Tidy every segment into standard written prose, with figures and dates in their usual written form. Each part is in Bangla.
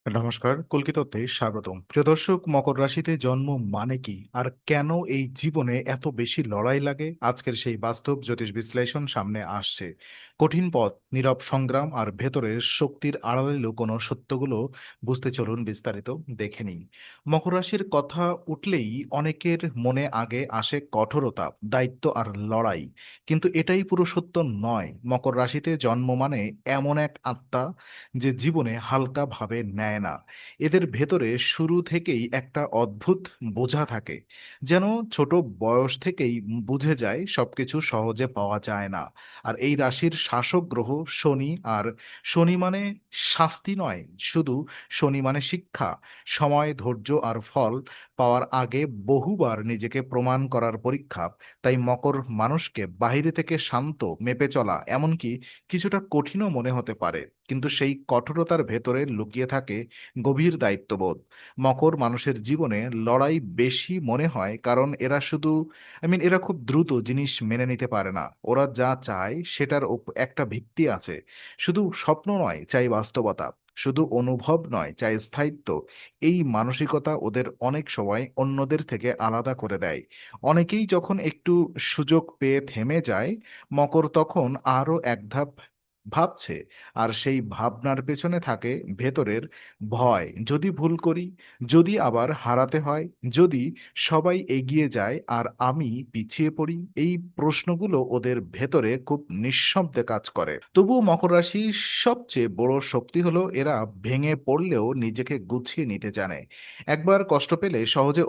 নমস্কার, কলকাতাতে স্বাগতম। প্রিয় দর্শক, মকর রাশিতে জন্ম মানে কি? আর কেন এই জীবনে এত বেশি লড়াই লাগে? আজকের সেই বাস্তব জ্যোতিষ বিশ্লেষণ সামনে আসছে। কঠিন পথ, নীরব সংগ্রাম আর ভেতরের শক্তির আড়ালে লুকোনো সত্যগুলো বুঝতে চলুন বিস্তারিত দেখে নিই। মকর রাশির কথা উঠলেই অনেকের মনে আগে আসে কঠোরতা, দায়িত্ব আর লড়াই। কিন্তু এটাই পুরো সত্য নয়। মকর রাশিতে জন্ম মানে এমন এক আত্মা যে জীবনে হালকাভাবে নেয় না। এদের ভেতরে শুরু থেকেই একটা অদ্ভুত বোঝা থাকে। যেন ছোট বয়স থেকেই বুঝে যায় সবকিছু সহজে পাওয়া যায় না। আর এই রাশির শাসক গ্রহ শনি, আর শনি মানে শাস্তি নয়, শুধু শনি মানে শিক্ষা, সময়, ধৈর্য আর ফল পাওয়ার আগে বহুবার নিজেকে প্রমাণ করার পরীক্ষা। তাই মকর মানুষকে বাহিরে থেকে শান্ত, মেপে চলা, এমনকি কিছুটা কঠিনও মনে হতে পারে, কিন্তু সেই কঠোরতার ভেতরে লুকিয়ে থাকে গভীর দায়িত্ববোধ। মকর মানুষের জীবনে লড়াই বেশি মনে হয় কারণ এরা শুধু এরা খুব দ্রুত জিনিস মেনে নিতে পারে না। ওরা যা চায় সেটার একটা ভিত্তি আছে। শুধু স্বপ্ন নয়, চাই বাস্তবতা। শুধু অনুভব নয়, চাই স্থায়িত্ব। এই মানসিকতা ওদের অনেক সময় অন্যদের থেকে আলাদা করে দেয়। অনেকেই যখন একটু সুযোগ পেয়ে থেমে যায়, মকর তখন আরো এক ধাপ ভাবছে। আর সেই ভাবনার পেছনে থাকে ভেতরের ভয়, যদি ভুল করি, যদি আবার হারাতে হয়, যদি সবাই এগিয়ে যায় আর আমি পিছিয়ে পড়ি। এই প্রশ্নগুলো ওদের ভেতরে খুব নিঃশব্দে কাজ করে। তবুও মকর রাশির সবচেয়ে বড় শক্তি হলো এরা ভেঙে পড়লেও নিজেকে গুছিয়ে নিতে জানে। একবার কষ্ট পেলে সহজে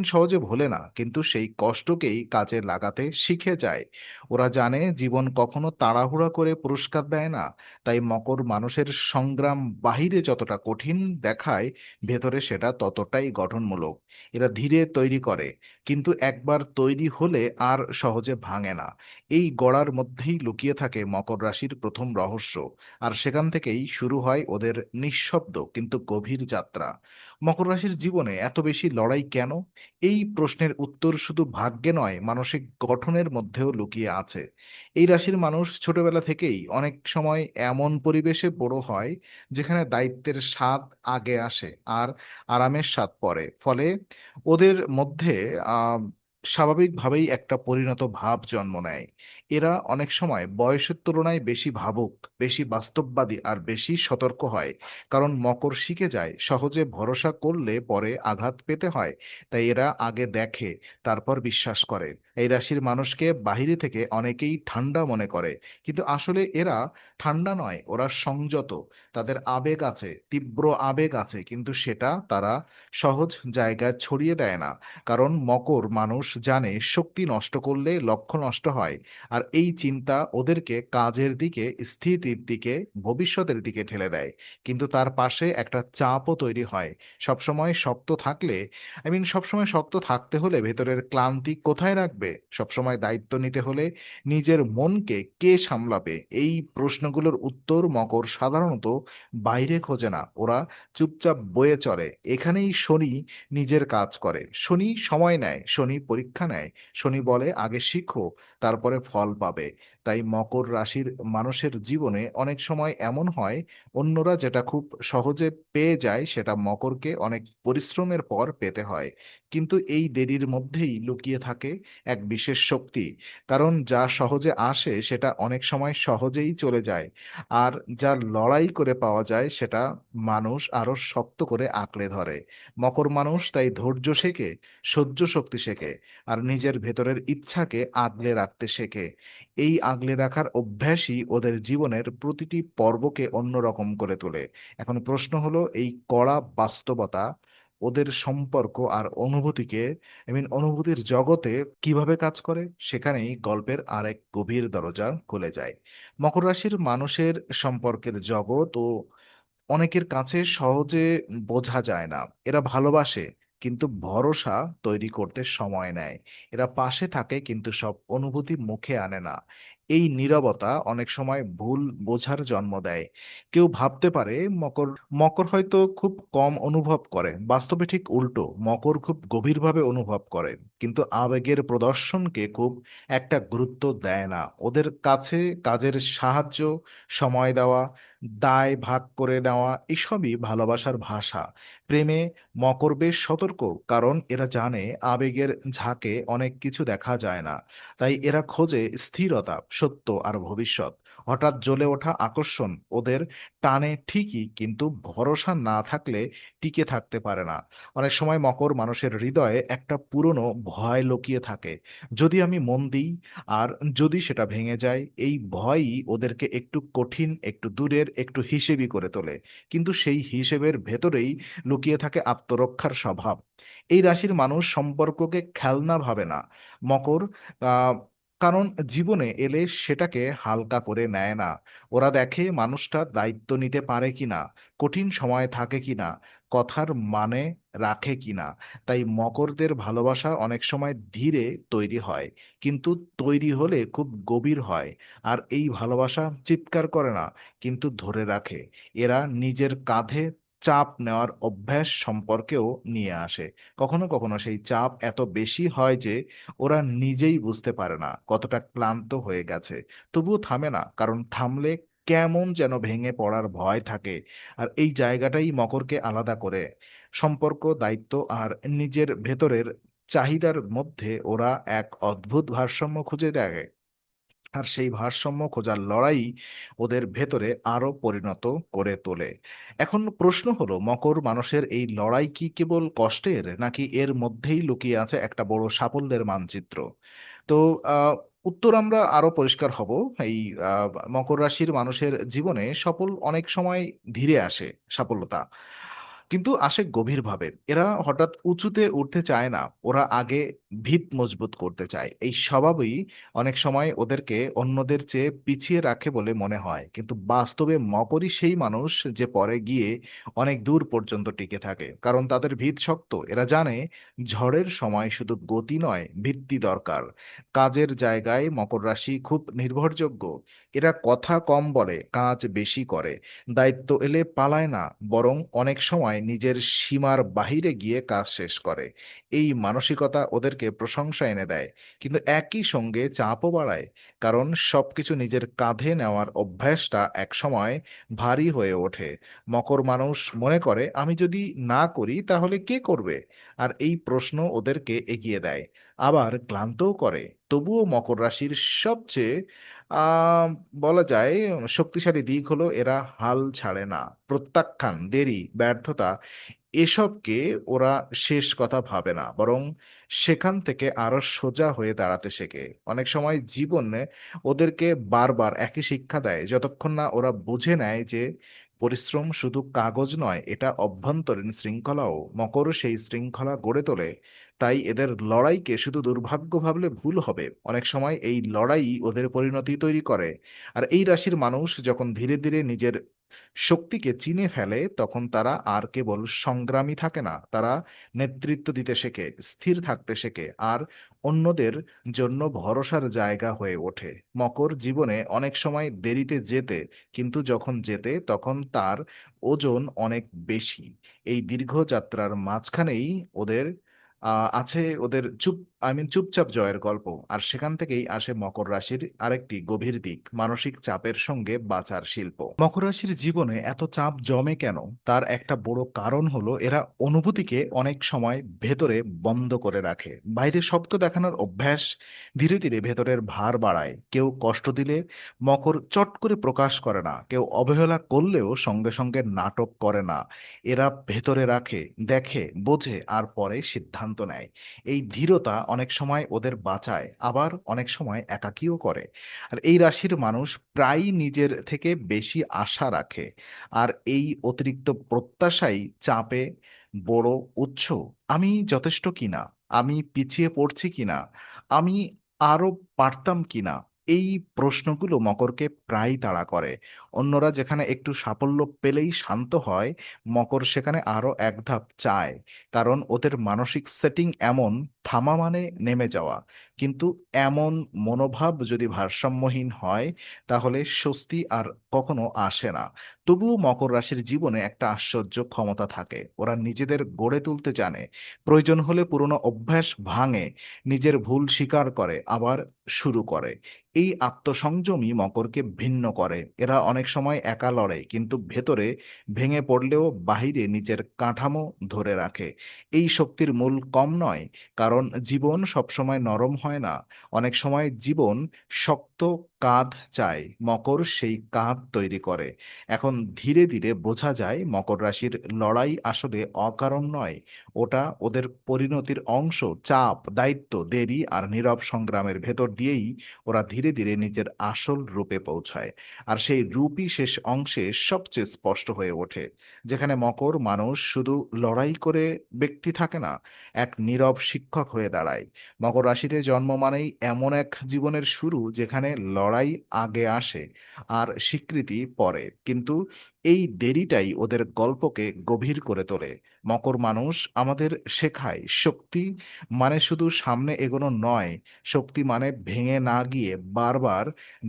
সহজে ভোলে না, কিন্তু সেই কষ্টকেই কাজে লাগাতে শিখে যায়। ওরা জানে জীবন কখনো তাড়াহুড়া করে পুরস্কার দেয় না। তাই মকর মানুষের সংগ্রাম বাহিরে যতটা কঠিন দেখায়, ভেতরে সেটা ততটাই গঠনমূলক। এরা ধীরে তৈরি করে, কিন্তু একবার তৈরি হলে আর সহজে ভাঙে না। এই গড়ার মধ্যেই লুকিয়ে থাকে মকর রাশির প্রথম রহস্য। আর সেখান থেকেই শুরু হয় ওদের নিঃশব্দ কিন্তু গভীর যাত্রা। মকর রাশির জীবনে এত বেশি লড়াই কেন? এই প্রশ্নের উত্তর শুধু ভাগ্যে নয়, মানসিক গঠনের মধ্যেও লুকিয়ে আছে। এই রাশির মানুষ ছোটবেলা থেকেই অনেক সময় এমন পরিবেশে বড় হয় যেখানে দায়িত্বের স্বাদ আগে আসে আর আরামের স্বাদ পরে। ফলে ওদের মধ্যে আহ স্বাভাবিকভাবেই একটা পরিণত ভাব জন্ম নেয়। এরা অনেক সময় বয়সের তুলনায় বেশি ভাবুক, বেশি বাস্তববাদী আর বেশি সতর্ক হয়। কারণ মকর শিখে যায় সহজে ভরসা করলে পরে আঘাত পেতে হয়। তাই এরা আগে দেখে, তারপর বিশ্বাস করে। এই রাশির মানুষকে বাহিরে থেকে অনেকেই ঠান্ডা মনে করে, কিন্তু আসলে এরা ঠান্ডা নয়, ওরা সংযত। তাদের আবেগ আছে, তীব্র আবেগ আছে, কিন্তু সেটা তারা সহজ জায়গায় ছড়িয়ে দেয় না। কারণ মকর মানুষ জানে শক্তি নষ্ট করলে লক্ষ্য নষ্ট হয়। আর এই চিন্তা ওদেরকে কাজের দিকে, স্থিতির দিকে, ভবিষ্যতের দিকে ঠেলে দেয়। কিন্তু তার পাশে একটা চাপও তৈরি হয়। সবসময় শক্ত থাকলে সবসময় শক্ত থাকতে হলে ভেতরের ক্লান্তি কোথায় রাখবে? সবসময় দায়িত্ব নিতে হলে নিজের মনকে কে সামলাবে? এই প্রশ্নগুলোর উত্তর মকর সাধারণত বাইরে খোঁজে না। ওরা চুপচাপ বয়ে চলে। এখানেই শনি নিজের কাজ করে। শনি সময় নেয়, শনি পরীক্ষা নেয়। শনি বলে, "আগে শিখো, তারপরে ফল পাবে।" তাই মকর রাশির মানুষের জীবনে অনেক সময় এমন হয়, অন্যরা যেটা খুব সহজে পেয়ে যায় সেটা মকরকে অনেক পরিশ্রমের পর পেতে হয়। কিন্তু এই দেরির মধ্যেই লুকিয়ে থাকে এক বিশেষ শক্তি। কারণ যা সহজে আসে সেটা অনেক সময় সহজেই চলে যায়। আর যা লড়াই করে পাওয়া যায় সেটা মানুষ আরো শক্ত করে আঁকড়ে ধরে। মকর মানুষ তাই ধৈর্য শেখে, সহ্য শক্তি শেখে, আর নিজের ভেতরের ইচ্ছাকে আগলে রাখতে শেখে। এই আগলে রাখার অভ্যাসই ওদের জীবনের প্রতিটি পর্বকে অন্যরকম করে তোলে। এখন প্রশ্ন হলো, এই কড়া বাস্তবতা ওদের সম্পর্ক আর অনুভূতিকে অনুভূতির জগতে কিভাবে কাজ করে? সেখানেই গল্পের আরেক গভীর দরজা খুলে যায়। মকর রাশির মানুষের সম্পর্কের জগৎ ও অনেকের কাছে সহজে বোঝা যায় না। এরা ভালোবাসে, কিন্তু ভরসা তৈরি করতে সময় নেয়। এরা পাশে থাকে, কিন্তু সব অনুভূতি মুখে আনে না। এই নীরবতা অনেক সময় ভুল বোঝার জন্ম দেয়। কেউ ভাবতে পারে মকর মকর হয়তো খুব কম অনুভব করে। বাস্তবে ঠিক উল্টো, মকর খুব গভীরভাবে অনুভব করে, কিন্তু আবেগের প্রদর্শনকে খুব একটা গুরুত্ব দেয় না। ওদের কাছে কাজের সাহায্য, সময় দেওয়া, দায় ভাগ করে নেওয়া এসবই ভালোবাসার ভাষা। প্রেমে মকর বেশ সতর্ক, কারণ এরা জানে আবেগের ঝাঁকে অনেক কিছু দেখা যায় না। তাই এরা খোঁজে স্থিরতা, সত্য আর ভবিষ্যৎ। হঠাৎ জ্বলে ওঠা আকর্ষণ ওদের টানে ঠিকই, কিন্তু ভরসা না থাকলে টিকে থাকতে পারে না। অনেক সময় মকর মানুষের হৃদয়ে একটা পুরনো ভয় লুকিয়ে থাকে। যদি আমি মন দিই, আর যদি সেটা ভেঙে যায়, এই ভয়ই ওদেরকে একটু কঠিন, একটু দূরের, একটু হিসেবি করে তোলে। কিন্তু সেই হিসেবের ভেতরেই লুকিয়ে থাকে আত্মরক্ষার স্বভাব। এই রাশির মানুষ সম্পর্ককে খেলনা ভাবে না। মকর আহ, কারণ জীবনে এলে সেটাকে হালকা করে নেয় না। ওরা দেখে মানুষটা দায়িত্ব নিতে পারে কিনা, কঠিন সময় থাকে কিনা, কথার মানে রাখে কিনা। তাই মকরদের ভালোবাসা অনেক সময় ধীরে তৈরি হয়, কিন্তু তৈরি হলে খুব গভীর হয়। আর এই ভালোবাসা চিৎকার করে না, কিন্তু ধরে রাখে। এরা নিজের কাঁধে চাপ নেওয়ার অভ্যাস সম্পর্কেও নিয়ে আসে। কখনো কখনো সেই চাপ এত বেশি হয় যে ওরা নিজেই বুঝতে পারে না কতটা ক্লান্ত হয়ে গেছে। তবুও থামে না, কারণ থামলে কেমন যেন ভেঙে পড়ার ভয় থাকে। আর এই জায়গাটাই মকরকে আলাদা করে। সম্পর্ক, দায়িত্ব আর নিজের ভেতরের চাহিদার মধ্যে ওরা এক অদ্ভুত ভারসাম্য খুঁজে দেয়। আর সেই ভারসাম্য খোঁজার লড়াই ওদের ভেতরে আরো পরিণত করে তোলে। এখন প্রশ্ন হলো, মকর মানুষের এই লড়াই কি কেবল কষ্টের, নাকি এর মধ্যেই লুকিয়ে আছে একটা বড় সাফল্যের মানচিত্র? তো আহ, উত্তর আমরা আরো পরিষ্কার হব। এই মকর রাশির মানুষের জীবনে সফল অনেক সময় ধীরে আসে সাফল্যতা, কিন্তু আসে গভীরভাবে। এরা হঠাৎ উঁচুতে উঠতে চায় না, ওরা আগে ভিত মজবুত করতে চায়। এই স্বভাবই অনেক সময় ওদেরকে অন্যদের চেয়ে পিছিয়ে রাখে বলে মনে হয়, কিন্তু বাস্তবে মকরই সেই মানুষ যে পরে গিয়ে অনেক দূর পর্যন্ত টিকে থাকে, কারণ তাদের ভিত শক্ত। এরা জানে ঝড়ের সময় শুধু গতি নয়, ভিত্তি দরকার। কাজের জায়গায় মকর রাশি খুব নির্ভরযোগ্য। এরা কথা কম বলে, কাজ বেশি করে। দায়িত্ব এলে পালায় না, বরং অনেক সময় নিজের সীমার বাহিরে গিয়ে কাজ শেষ করে। এই মানসিকতা ওদেরকে প্রশংসা এনে দেয়, কিন্তু একই সঙ্গে চাপও বাড়ায়। কারণ সবকিছু নিজের কাঁধে নেওয়ার অভ্যাসটা একসময় ভারী হয়ে ওঠে। মকর মানুষ মনে করে, আমি যদি না করি তাহলে কে করবে? আর এই প্রশ্ন ওদেরকে এগিয়ে দেয়, আবার ক্লান্তও করে। তবুও মকর রাশির সবচেয়ে আহ বলা যায় শক্তিশালী দিক হলো এরা হাল ছাড়ে না। প্রত্যাখ্যান, দেরি, ব্যর্থতা এসবকে ওরা শেষ কথা ভাবে না, বরং সেখান থেকে আরো সোজা হয়ে দাঁড়াতে শেখে। অনেক সময় জীবনে ওদেরকে বারবার একই শিক্ষা দেয়, যতক্ষণ না ওরা বুঝে নেয় যে পরিশ্রম শুধু কাগজ নয়, এটা অভ্যন্তরীণ শৃঙ্খলাও। মকর সেই শৃঙ্খলা গড়ে তোলে। তাই এদের লড়াইকে শুধু দুর্ভাগ্য ভাবলে ভুল হবে। অনেক সময় এই লড়াই ওদের পরিণতি তৈরি করে। আর এই রাশির মানুষ যখন ধীরে ধীরে নিজের শক্তিকে চিনে ফেলে, তখন তারা আর কেবল সংগ্রামী থাকে না, তারা নেতৃত্ব দিতে শেখে, স্থির থাকতে শেখে, আর অন্যদের জন্য ভরসার জায়গা হয়ে ওঠে। মকর জীবনে অনেক সময় দেরিতে যেতে, কিন্তু যখন যেতে তখন তার ওজন অনেক বেশি। এই দীর্ঘ যাত্রার মাঝখানেই ওদের আছে ওদের চুপচাপ জয়ের গল্প। আর সেখান থেকেই আসে মকর রাশির আরেকটি গভীর দিক, মানসিক চাপের সঙ্গে বাঁচার শিল্প। মকর রাশির জীবনে এত চাপ জমে কেন? তার একটা বড় কারণ হলো এরা অনুভূতিকে অনেক সময় ভেতরে বন্ধ করে রাখে। বাইরে শক্ত দেখানোর অভ্যাস ধীরে ধীরে ভেতরের ভার বাড়ায়। কেউ কষ্ট দিলে মকর চট করে প্রকাশ করে না, কেউ অবহেলা করলেও সঙ্গে সঙ্গে নাটক করে না। এরা ভেতরে রাখে, দেখে, বোঝে, আর পরে সিদ্ধান্ত নেয়। এই ধীরতা অনেক সময় ওদের বাঁচায়, আবার অনেক সময় একাকীও করে। আর এই রাশির মানুষ প্রায়ই নিজের থেকে বেশি আশা রাখে, আর এই অতিরিক্ত প্রত্যাশাই চাপে বড় উৎস। আমি যথেষ্ট কিনা, আমি পিছিয়ে পড়ছি কিনা, আমি আরো পারতাম কিনা, এই প্রশ্নগুলো মকরকে প্রায়ই তাড়া করে। অন্যরা যেখানে একটু সাফল্য পেলেই শান্ত হয়, মকর সেখানে আরো এক ধাপ চায়। কারণ ওদের মানসিক সেটিং এমন, থামা মানে নেমে যাওয়া। কিন্তু এমন মনোভাব যদি ভারসাম্যহীন হয়, তাহলে স্বস্তি আর কখনো আসে না। তবুও মকর রাশির জীবনে একটা আশ্চর্য ক্ষমতা থাকে। ওরা নিজেদের গড়ে তুলতে জানে। প্রয়োজন হলে পুরনো অভ্যাস ভাঙে, নিজের ভুল স্বীকার করে, আবার শুরু করে। এই আত্মসংযমই মকরকে ভিন্ন করে। এরা অনেক সময় একা লড়ে, কিন্তু ভেতরে ভেঙে পড়লেও বাহিরে নিজের কাঠামো ধরে রাখে। এই শক্তির মূল কম নয়, কারণ জীবন সবসময় নরম হয় না। অনেক সময় জীবন শক্ত কাঁধ চায়, মকর সেই কাঁধ তৈরি করে। এখন ধীরে ধীরে বোঝা যায় মকর রাশির লড়াই আসলে অকারণ নয়। ওটা ওদের পরিণতির অংশ। চাপ, দায়িত্ব, দেরি আর নীরব সংগ্রামের ভেতর দিয়েই ওরা ধীরে ধীরে নিজের আসল রূপে পৌঁছায়। আর সেই রূপই শেষ অংশে সবচেয়ে স্পষ্ট হয়ে ওঠে। যেখানে মকর মানুষ শুধু লড়াই করে ব্যক্তি থাকে না, এক নীরব শিক্ষক হয়ে দাঁড়ায়। মকর রাশিতে জন্ম মানেই এমন এক জীবনের শুরু যেখানে লড়াই আগে আসে আর স্বীকৃতি পরে। কিন্তু এই দেরিটাই ওদের গল্পকে গভীর করে তোলে। মকর মানুষ আমাদের শেখায় শক্তি মানে শুধু সামনে এগোনো নয়, শক্তি মানে ভেঙে না গিয়ে বারবার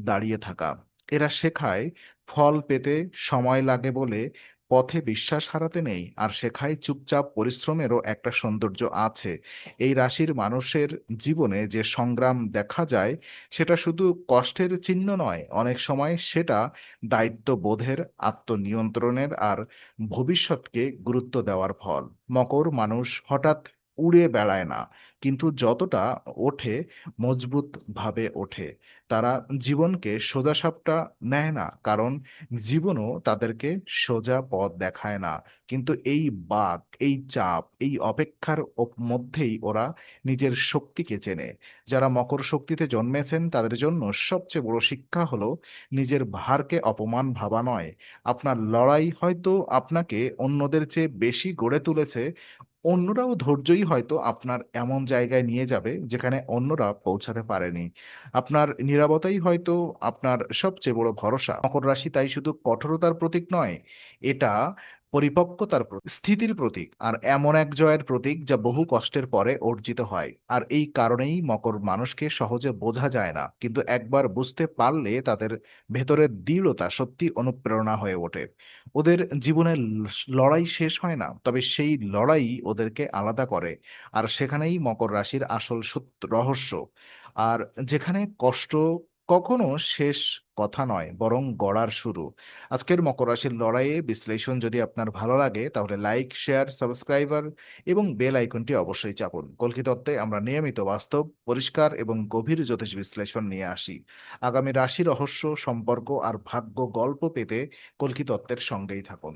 দাঁড়িয়ে থাকা। এরা শেখায় ফল পেতে সময় লাগে বলে পথে বিশ্বাস হারাতে নেই, আর শেখায় চুপচাপ পরিশ্রমেরও একটা সৌন্দর্য আছে। এই রাশির মানুষের জীবনে যে সংগ্রাম দেখা যায়, সেটা শুধু কষ্টের চিহ্ন নয়, অনেক সময় সেটা দায়িত্ববোধের, আত্মনিয়ন্ত্রণের আর ভবিষ্যৎকে গুরুত্ব দেওয়ার ফল। মকর মানুষ হঠাৎ উড়ে বেড়ায় না, কিন্তু যতটা ওঠে মজবুত ভাবে ওঠে। তারা জীবনকে সোজাসাপটা নেয় না, কারণ জীবনও তাদেরকে সোজা পথ দেখায় না। কিন্তু এই বাঁক, এই চাপ, এই অপেক্ষার মধ্যেই ওরা নিজের শক্তিকে চেনে। যারা মকর শক্তিতে জন্মেছেন তাদের জন্য সবচেয়ে বড় শিক্ষা হলো নিজের ভারকে অপমান ভাবা নয়। আপনার লড়াই হয়তো আপনাকে অন্যদের চেয়ে বেশি গড়ে তুলেছে। অন্যরাও ধৈর্যই হয়তো আপনার এমন জায়গায় নিয়ে যাবে যেখানে অন্যরা পৌঁছাতে পারেনি। আপনার নীরবতাই হয়তো আপনার সবচেয়ে বড় ভরসা। মকর রাশি তাই শুধু কঠোরতার প্রতীক নয়, এটা পরিপক্কতার স্থিতির প্রতীক, আর এমন এক জয়ের প্রতীক যা বহু কষ্টের পরে অর্জিত হয়। আর এই কারণেই মকর মানুষকে সহজে বোঝা যায় না, কিন্তু একবার বুঝতে পারলে তাদের ভেতরের দৃঢ়তা সত্যি অনুপ্রেরণা হয়ে ওঠে। ওদের জীবনের লড়াই শেষ হয় না, তবে সেই লড়াই ওদেরকে আলাদা করে। আর সেখানেই মকর রাশির আসল সত্য রহস্য। আর যেখানে কষ্ট কখনো শেষ কথা নয়, বরং গড়ার শুরু। আজকের মকর রাশির লড়াইয়ে বিশ্লেষণ যদি আপনার ভালো লাগে, তাহলে লাইক, শেয়ার, সাবস্ক্রাইবার এবং বেল আইকনটি অবশ্যই চাপুন। কল্কি তত্ত্বে আমরা নিয়মিত বাস্তব, পরিষ্কার এবং গভীর জ্যোতিষ বিশ্লেষণ নিয়ে আসি। আগামী রাশি রহস্য, সম্পর্ক আর ভাগ্য গল্প পেতে কল্কি তত্ত্বের সঙ্গেই থাকুন।